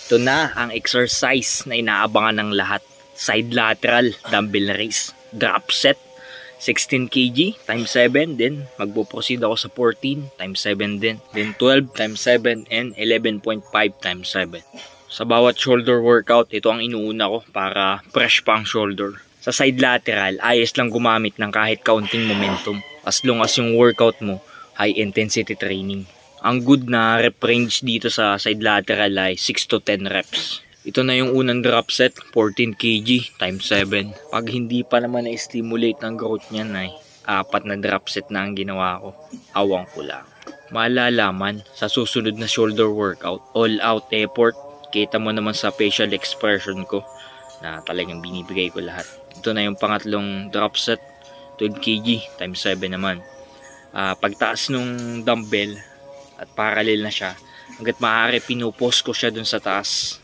Ito na ang exercise na inaabangan ng lahat. Side lateral dumbbell raise. Drop set 16 kg times 7. Then magpo-proceed ako sa 14 times 7 din. Then 12 times 7 and 11.5 times 7. Sa bawat shoulder workout, ito ang inuuna ko para fresh pa ang shoulder. Sa side lateral, ayos lang gumamit ng kahit kaunting momentum as long as yung workout mo high intensity training. Ang good na rep range dito sa side lateral ay 6 to 10 reps. Ito na yung unang drop set, 14 kg times 7. Pag hindi pa naman na-stimulate ng growth niyan ay 4 na drop set na ang ginawa ko. Awang ko lang. Malalaman sa susunod na shoulder workout. All out effort. Kita mo naman sa facial expression ko na talagang binibigay ko lahat. Ito na yung pangatlong drop set, 12 kg times 7 naman. Pagtaas nung dumbbell at parallel na siya, hanggat maaari pinupost ko siya dun sa taas.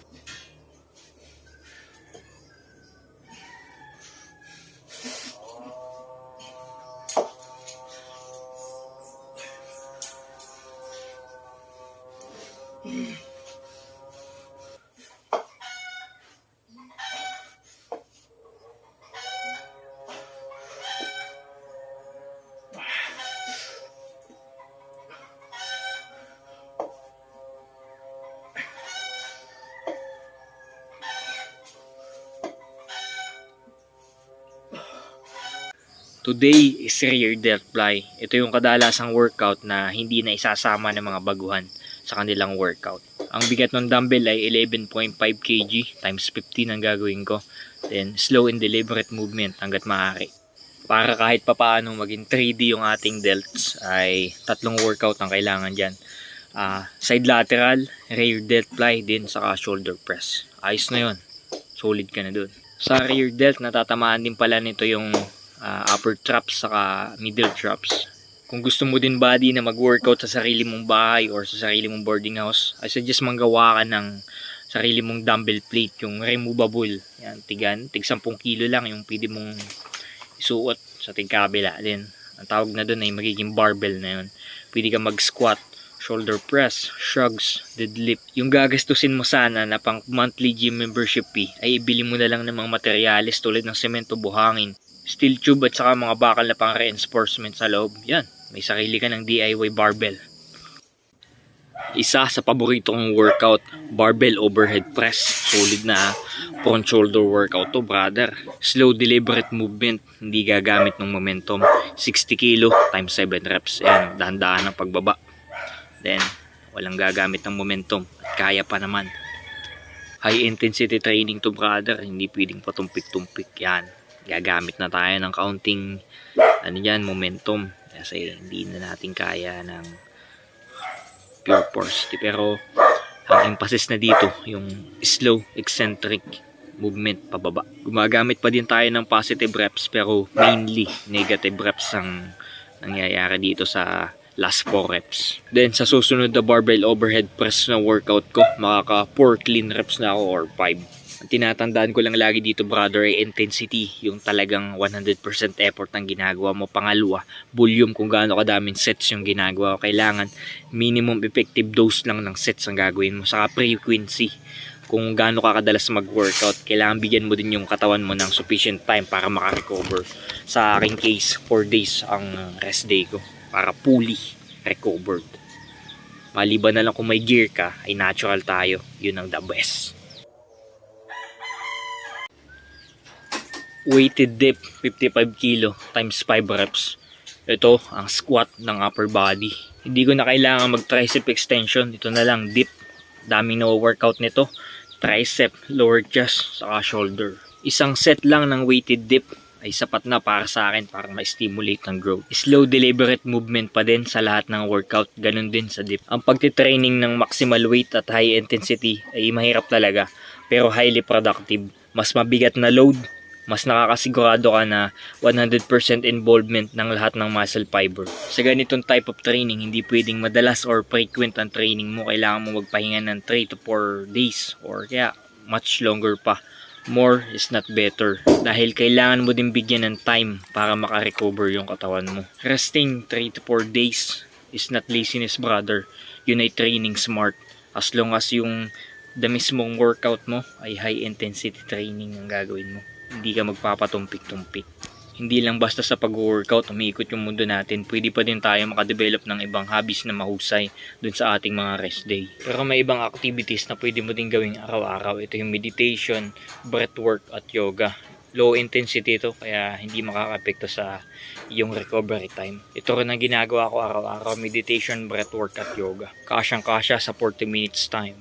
Today is rear delt fly. Ito yung kadalasang workout na hindi na isasama ng mga baguhan sa kanilang workout. Ang bigat ng dumbbell ay 11.5 kg times 15 ang gagawin ko. Then slow and deliberate movement hanggat maaari. Para kahit papaano maging 3D yung ating delts ay tatlong workout ang kailangan dyan. Side lateral, rear delt fly, din saka shoulder press. Ayos na yun. Solid ka na dun. Sa rear delt, natatamaan din pala nito yung upper traps saka middle traps. Kung gusto mo din body na mag-workout sa sarili mong bahay or sa sarili mong boarding house, I suggest manggawa ka ng sarili mong dumbbell plate, yung removable. Yan, tig 10 kilo lang yung pwede mong isuot sa tigkabila. Then, ang tawag na doon ay magiging barbell na yun. Pwede ka mag-squat, shoulder press, shrugs, deadlift. Yung gagastusin mo sana na pang monthly gym membership fee ay ibili mo na lang ng mga materyales tulad ng semento, buhangin, steel tube at saka mga bakal na pang reinforcement sa loob. Yan, may sarili ka ng DIY barbell. Isa sa paborito kong workout, barbell overhead press. Solid na front shoulder workout to, brother. Slow deliberate movement, hindi gagamit ng momentum. 60 kilo times 7 reps. Yan, dahan-dahan ang pagbaba. Then, walang gagamit ng momentum at kaya pa naman. High intensity training to, brother. Hindi pwedeng patumpik-tumpik. Yan, gagamit na tayo ng kaunting momentum kasi hindi na natin kaya ng pure force. Pero ang emphasis na dito yung slow eccentric movement pababa. Gumagamit pa din tayo ng positive reps pero mainly negative reps ang nangyayari dito sa last 4 reps. Then sa susunod na barbell overhead press na workout ko, makaka 4 clean reps na ako or 5. Ang tinatandaan ko lang lagi dito, brother, ay intensity. Yung talagang 100% effort ang ginagawa mo. Pangalawa, volume, kung gaano kadaming sets yung ginagawa mo. Kailangan minimum effective dose lang ng sets ang gagawin mo. Saka frequency, kung gaano ka kadalas mag-workout. Kailangan bigyan mo din yung katawan mo ng sufficient time para makarecover. Sa aking case, 4 days ang rest day ko para fully recovered. Maliban na lang kung may gear ka, ay natural tayo. Yun ang the best. Weighted dip 55 kilo times 5 reps. Ito ang squat ng upper body. Hindi ko na kailangan mag tricep extension. Ito na lang dip. Daming na workout nito. Tricep, lower chest, saka shoulder. Isang set lang ng weighted dip ay sapat na para sa akin para ma-stimulate ang growth. Slow deliberate movement pa din sa lahat ng workout. Ganun din sa dip. Ang pagtitraining ng maximal weight at high intensity ay mahirap talaga pero highly productive. Mas mabigat na load, mas nakakasigurado ka na 100% involvement ng lahat ng muscle fiber. Sa ganitong type of training, hindi pwedeng madalas or frequent ang training mo. Kailangan mo magpahinga ng 3 to 4 days or kaya much longer pa. More is not better dahil kailangan mo din bigyan ng time para makarecover yung katawan mo. Resting 3 to 4 days is not laziness, brother. Yun ay training smart. As long as yung the mismong workout mo ay high intensity training ang gagawin mo. Hindi ka magpapatumpik-tumpik. Hindi lang basta sa pag-workout umiikot yung mundo natin, pwede pa din tayo makadevelop ng ibang hobbies na mahusay dun sa ating mga rest day. Pero may ibang activities na pwede mo din gawing araw-araw. Ito yung meditation, breathwork at yoga. Low intensity ito kaya hindi makaka-apekto sa iyong recovery time. Ito rin ang ginagawa ko araw-araw, meditation, breathwork at yoga. Kasyang-kasya sa 40 minutes time.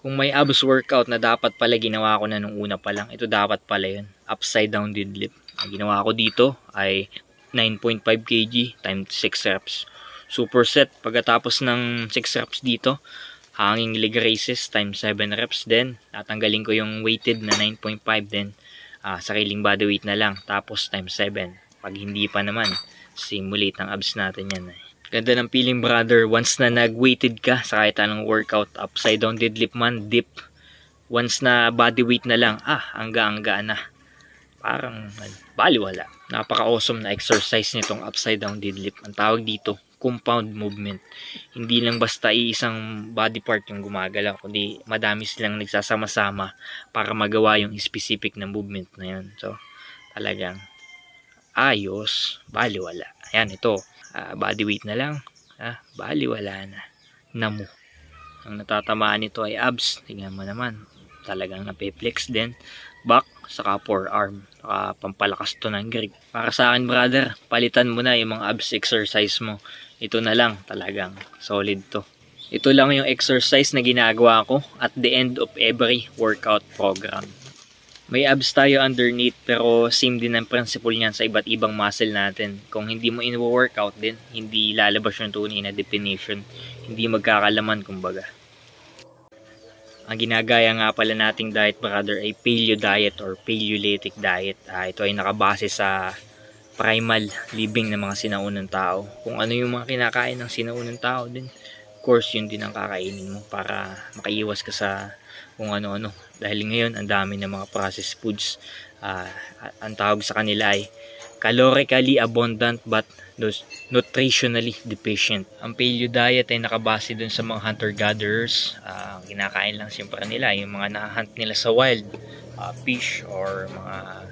Kung may abs workout na dapat pala ginawa ko na nung una pa lang, ito dapat pala yun, upside down deadlift. Ang ginawa ko dito ay 9.5 kg times 6 reps. Superset, pagkatapos ng 6 reps dito, hanging leg raises times 7 reps. Then, tatanggalin ko yung weighted na 9.5 din. Sariling body weight na lang. Tapos times 7. Pag hindi pa naman, simulate ang abs natin yan. Ganda ng feeling brother. Once na nag-weighted ka sa kahit anong workout, upside down deadlift man, dip. Once na body weight na lang, hangga-hangga na. Parang baliwala. Napaka-awesome na exercise nitong upside down deadlift. Ang tawag dito, compound movement. Hindi lang basta iisang body part yung gumagalaw, kundi madami silang nagsasama-sama para magawa yung specific na movement na yun. So, talagang ayos, baliwala. Ayan, ito. Body weight na lang. Baliwala na. Namu. Ang natatamaan nito ay abs. Tingnan mo naman. Talagang napiplex din. Back, saka forearm. Saka pampalakas to ng grip. Para sa akin brother, palitan mo na yung mga abs exercise mo. Ito na lang, talagang solid to. Ito lang yung exercise na ginagawa ko at the end of every workout program. May abs tayo underneath pero same din ang principle niyan sa iba't ibang muscle natin. Kung hindi mo in-workout din, hindi lalabas yung tunay na definition. Hindi magkakalaman kumbaga. Ang ginagaya nga pala nating diet brother ay paleo diet or paleolithic diet. Ito ay nakabase sa primal living ng mga sinaunang tao. Kung ano yung mga kinakain ng sinaunang tao din, of course yun din ang kakainin mo para makaiwas ka sa kung ano-ano. Dahil ngayon ang dami ng mga processed foods. Ang tawag sa kanila ay calorically abundant but nutritionally deficient. Ang paleo diet ay nakabase dun sa mga hunter-gatherers. Kinakain lang siyempre nila yung mga nahunt nila sa wild, fish or mga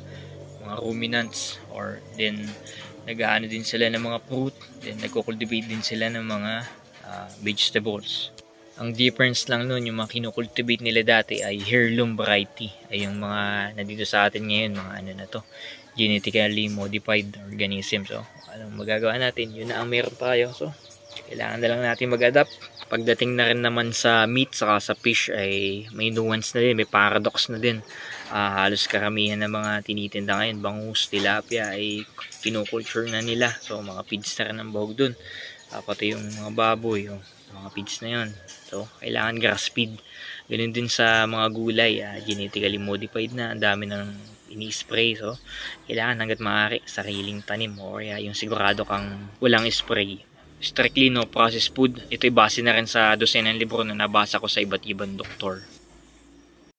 ruminants, or then nag-aano din sila ng mga fruit, then nagko-cultivate din sila ng mga vegetables. Ang difference lang nun, yung mga kinukultivate nila dati ay heirloom variety. Ay yung mga nandito sa atin ngayon, mga ano na to, genetically modified organisms. So, anong magagawa natin? Yun na ang meron tayo. So, kailangan na lang natin mag-adapt. Pagdating na rin naman sa meat saka sa fish ay may nuance na din, may paradox na din. Halos karamihan ng mga tinitinda ngayon, bangus, tilapia ay kinukulture na nila. So, mga feeds na rin ang bahog dun. Pati yung mga baboy, mga feeds na yun. So, kailangan grass feed. Ganun din sa mga gulay, genetically modified na. Ang dami ng ini-spray. So, kailangan hanggat maaari sariling tanim or yung sigurado kang walang spray. Strictly no processed food. Ito'y base na rin sa dosenang libro na nabasa ko sa iba't ibang doktor.